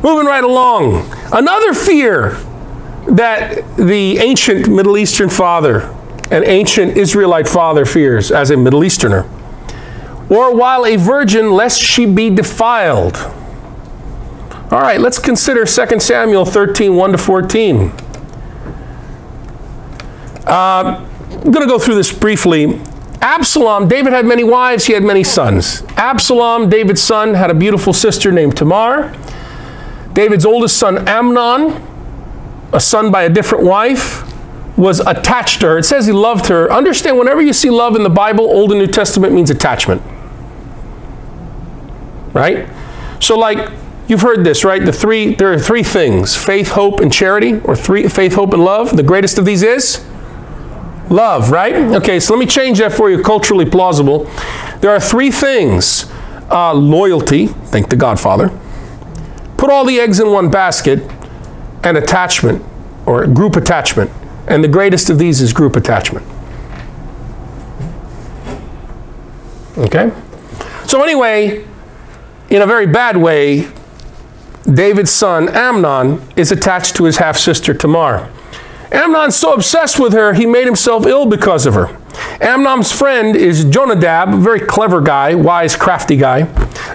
Moving right along. Another fear that the ancient Middle Eastern father, an ancient Israelite father fears as a Middle Easterner. Or while a virgin, lest she be defiled. All right, let's consider 2 Samuel 13, 1-14. I'm going to go through this briefly. Absalom, David had many wives, he had many sons. Absalom, David's son, had a beautiful sister named Tamar. David's oldest son, Amnon, a son by a different wife, was attached to her. It says he loved her. Understand, whenever you see love in the Bible, Old and New Testament means attachment. Right? So like, you've heard this, right? There are three things: faith, hope, and charity, or faith, hope, and love. The greatest of these is love, right? Okay, so let me change that for you, culturally plausible. There are three things. Loyalty, think The Godfather. Put all the eggs in one basket, and attachment, or group attachment. And the greatest of these is group attachment. Okay? So anyway, in a very bad way, David's son, Amnon, is attached to his half-sister, Tamar. Amnon's so obsessed with her, he made himself ill because of her. Amnon's friend is Jonadab, a very clever guy, wise, crafty guy.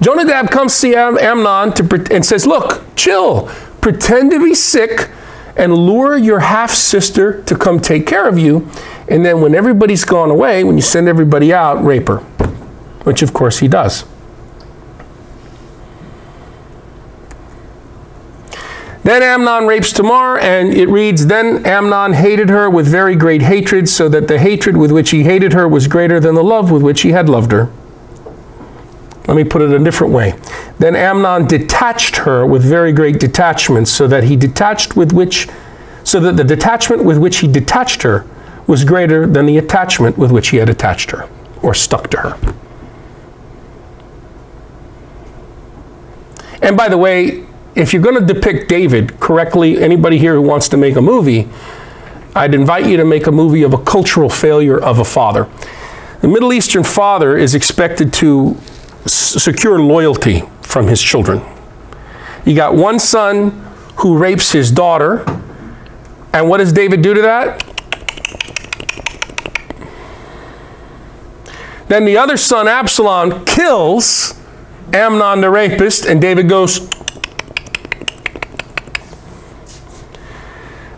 Jonadab comes to see Amnon and says, look, chill, pretend to be sick and lure your half-sister to come take care of you. And then when everybody's gone away, when you send everybody out, rape her. Which, of course, he does. Then Amnon rapes Tamar, and it reads, then Amnon hated her with very great hatred, so that the hatred with which he hated her was greater than the love with which he had loved her. Let me put it a different way. Then Amnon detached her with very great detachment, so that the detachment with which he detached her was greater than the attachment with which he had attached her, or stuck to her. And by the way, if you're going to depict David correctly, anybody here who wants to make a movie, I'd invite you to make a movie of a cultural failure of a father. The Middle Eastern father is expected to secure loyalty from his children. You got one son who rapes his daughter, and what does David do to that? Then the other son, Absalom, kills Amnon the rapist, and David goes.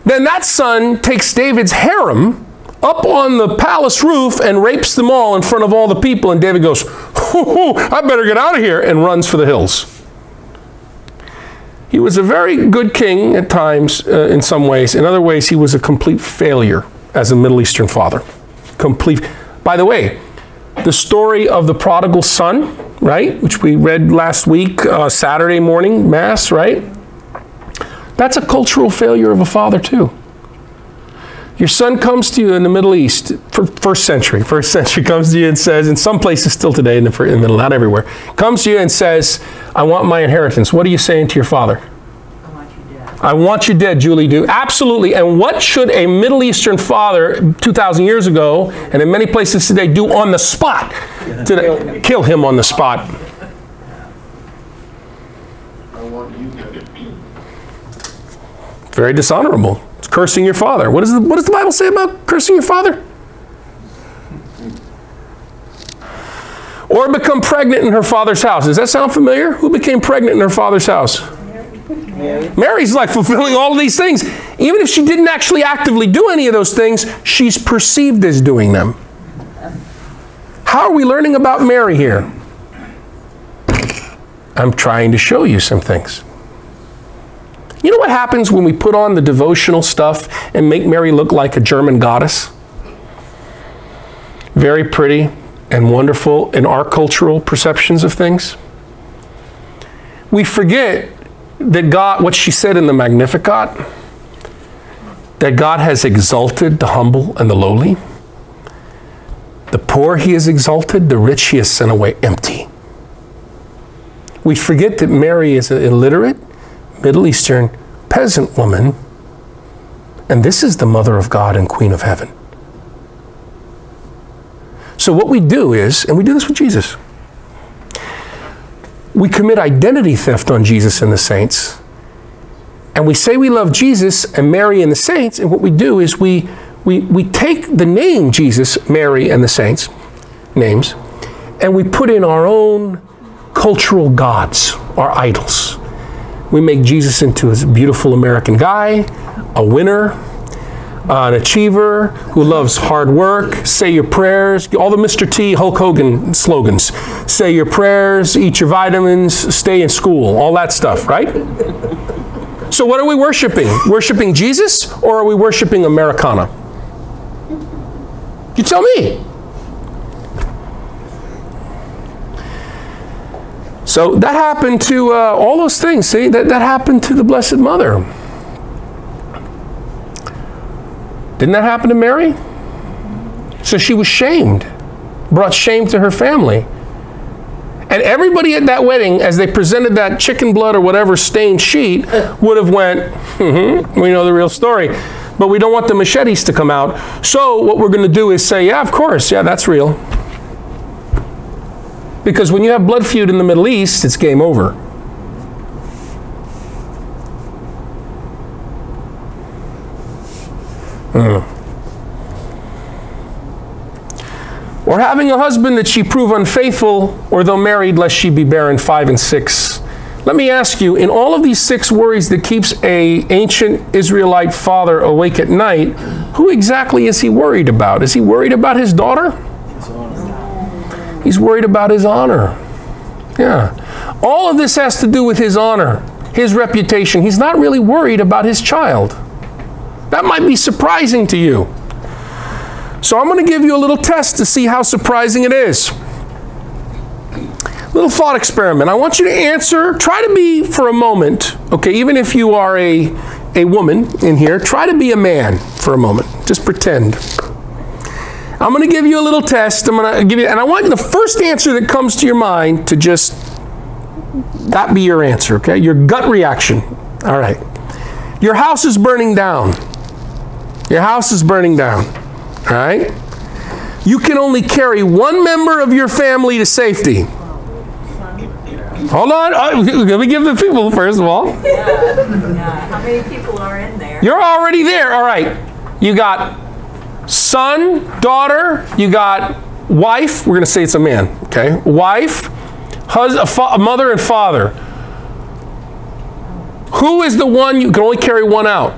Then that son takes David's harem up on the palace roof and rapes them all in front of all the people. And David goes, I better get out of here, and runs for the hills. He was a very good king at times, in some ways. In other ways, he was a complete failure as a Middle Eastern father. Complete. By the way, the story of the prodigal son, right, which we read last week, Saturday morning mass, right? That's a cultural failure of a father too. Your son comes to you in the Middle East, first century comes to you and says, in some places still today in the middle, not everywhere, comes to you and says, I want my inheritance. What are you saying to your father? I want you dead. I want you dead, Julie do. Absolutely. And what should a Middle Eastern father 2,000 years ago, and in many places today, do on the spot? Kill him on the spot. Very dishonorable. It's cursing your father. What does the Bible say about cursing your father? Or become pregnant in her father's house. Does that sound familiar? Who became pregnant in her father's house? Mary. Mary's like fulfilling all of these things. Even if she didn't actually actively do any of those things, she's perceived as doing them. How are we learning about Mary here? I'm trying to show you some things. You know what happens when we put on the devotional stuff and make Mary look like a German goddess? Very pretty and wonderful in our cultural perceptions of things. We forget that God, what she said in the Magnificat, that God has exalted the humble and the lowly. The poor he has exalted, the rich he has sent away empty. We forget that Mary is an illiterate, Middle Eastern peasant woman, and this is the mother of God and queen of heaven. So what we do is, and we do this with Jesus, we commit identity theft on Jesus and the saints, And we say we love Jesus and Mary and the saints, and what we do is we take the name Jesus, Mary, and the saints' names, and we put in our own cultural gods, our idols. We make Jesus into a beautiful American guy, a winner, an achiever who loves hard work, say your prayers, all the Mr. T, Hulk Hogan slogans. Say your prayers, eat your vitamins, stay in school, all that stuff, right? So what are we worshiping? Worshiping Jesus, or are we worshiping Americana? You tell me. So that happened to all those things. See, that happened to the Blessed Mother. Didn't that happen to Mary? So she was shamed, brought shame to her family. And everybody at that wedding, as they presented that chicken blood or whatever stained sheet, would have went, we know the real story, but we don't want the machetes to come out. So what we're going to do is say, yeah, of course, yeah, that's real. Because when you have blood feud in the Middle East, it's game over. Or having a husband that she prove unfaithful, or though married, lest she be barren, 5 and 6. Let me ask you, in all of these 6 worries that keeps an ancient Israelite father awake at night, who exactly is he worried about? Is he worried about his daughter? He's worried about his honor. Yeah. All of this has to do with his honor, his reputation. He's not really worried about his child. That might be surprising to you. So I'm going to give you a little test to see how surprising it is. Little thought experiment. I want you to answer, try to be for a moment, okay, even if you are a woman in here, try to be a man for a moment. Just pretend. I'm going to give you a little test. I'm going to give you, and I want the first answer that comes to your mind to just, that be your answer, okay? Your gut reaction. All right. Your house is burning down. Your house is burning down. All right? You can only carry one member of your family to safety. Hold on. Let me give the people first of all. Yeah. How many people are in there? You're already there. All right. You got son, daughter. You got wife. We're going to say it's a man. Okay. Wife, husband, mother, and father. Who is the one you can only carry one out?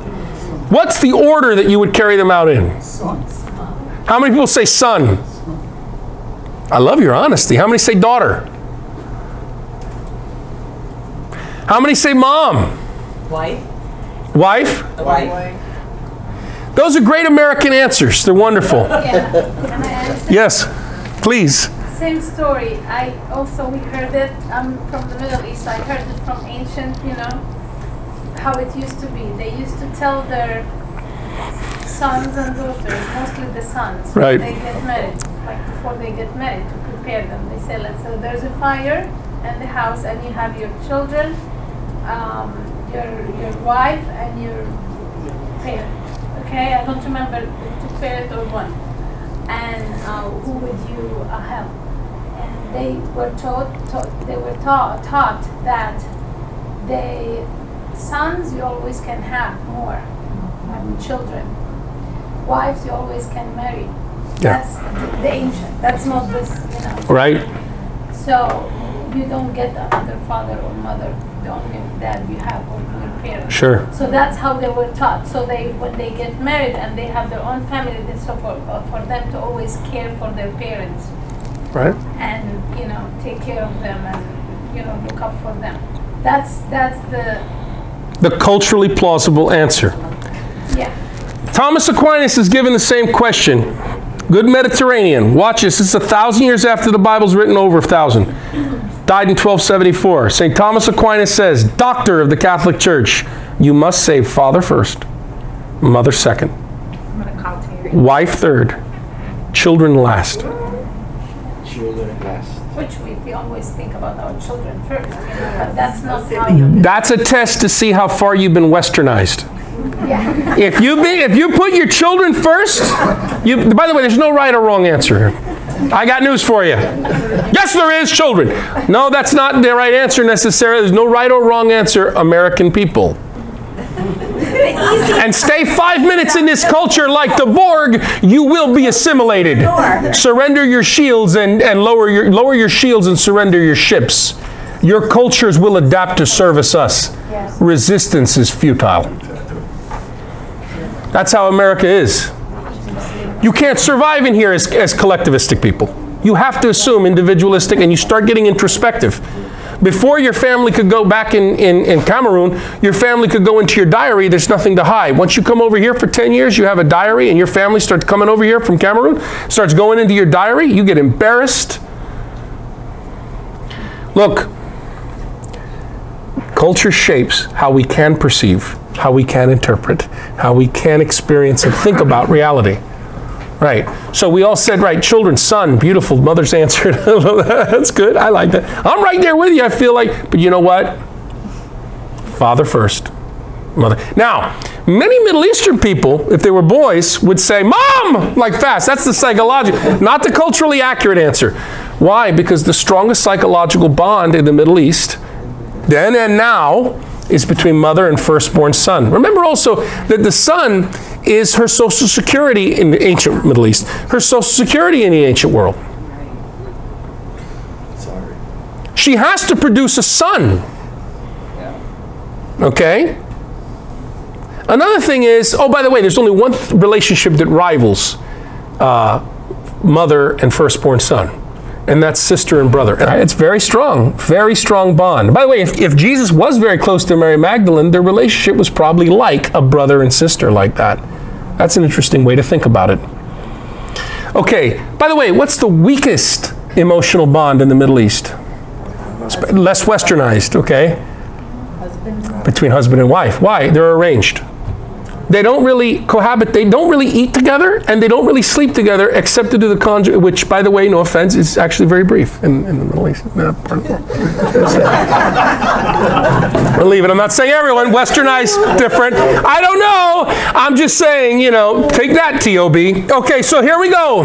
What's the order that you would carry them out in? How many people say son? I love your honesty. How many say daughter? How many say mom? Wife. Wife? Wife. Those are great American answers. They're wonderful. Yeah. Can I answer? Yes, please. Same story. We heard it from the Middle East. I heard it from ancient, how it used to be. They used to tell their sons and daughters, mostly the sons, right, when they get married, like before they get married, to prepare them. They say, let's say there's a fire in the house and you have your children, your wife and your parent. Okay, I don't remember two parent or one. And who would you help? And they were taught that sons you always can have more children. Wives you always can marry. Yeah. That's the ancient. That's not this, Right. So you don't get another father or mother. The only dad you have or your parents. Sure. So that's how they were taught. So when they get married and they have their own family, they support for them to always care for their parents. Right. And take care of them and look up for them. That's the culturally plausible answer. Yeah. Thomas Aquinas is given the same question. Good Mediterranean. Watch this. This is 1,000 years after the Bible's written, over 1,000. Died in 1274. St. Thomas Aquinas says, Doctor of the Catholic Church, you must save father first, mother second, wife third, children last. Children last. Which we always think about our children first, but that's not how. That's a test to see how far you've been westernized. Yeah. If you put your children first, by the way, there's no right or wrong answer here. I got news for you. Yes, there is, children. No, that's not the right answer necessarily. There's no right or wrong answer, American people. and stay 5 minutes in this culture like the Borg, you will be assimilated. Surrender your shields and lower your shields and surrender your ships. Your cultures will adapt to service us. Yes. Resistance is futile. That's how America is. You can't survive in here as collectivistic people. You have to assume individualistic, and you start getting introspective. Before your family could go back in Cameroon, your family could go into your diary, there's nothing to hide. Once you come over here for 10 years, you have a diary, and your family starts coming over here from Cameroon, starts going into your diary, you get embarrassed. Look, culture shapes how we can perceive, how we can interpret, how we can experience and think about reality. Right. So we all said, right, children, son, beautiful. Mother's answered. That's good. I like that. I'm right there with you, I feel like. But you know what? Father first. Mother. Now, many Middle Eastern people, if they were boys, would say, Mom! Like fast. That's the psychological, not the culturally accurate answer. Why? Because the strongest psychological bond in the Middle East, then and now, is between mother and firstborn son. Remember also that the son is her social security in the ancient Middle East, her social security in the ancient world. Sorry. She has to produce a son. Okay? Another thing is, oh, by the way, there's only one relationship that rivals mother and firstborn son. And that's sister and brother. And it's very strong bond. By the way, if Jesus was very close to Mary Magdalene, their relationship was probably like a brother and sister like that. That's an interesting way to think about it. Okay, by the way, what's the weakest emotional bond in the Middle East? Less westernized, okay? Between husband and wife. Why? They're arranged. They don't really cohabit, they don't really eat together, and they don't really sleep together except to do the conjugal, which, by the way, no offense, is actually very brief in the Middle East. Part of the world. I'll leave it. I'm not saying everyone, westernized, different. I don't know. I'm just saying, you know, take that, T.O.B. Okay, so here we go.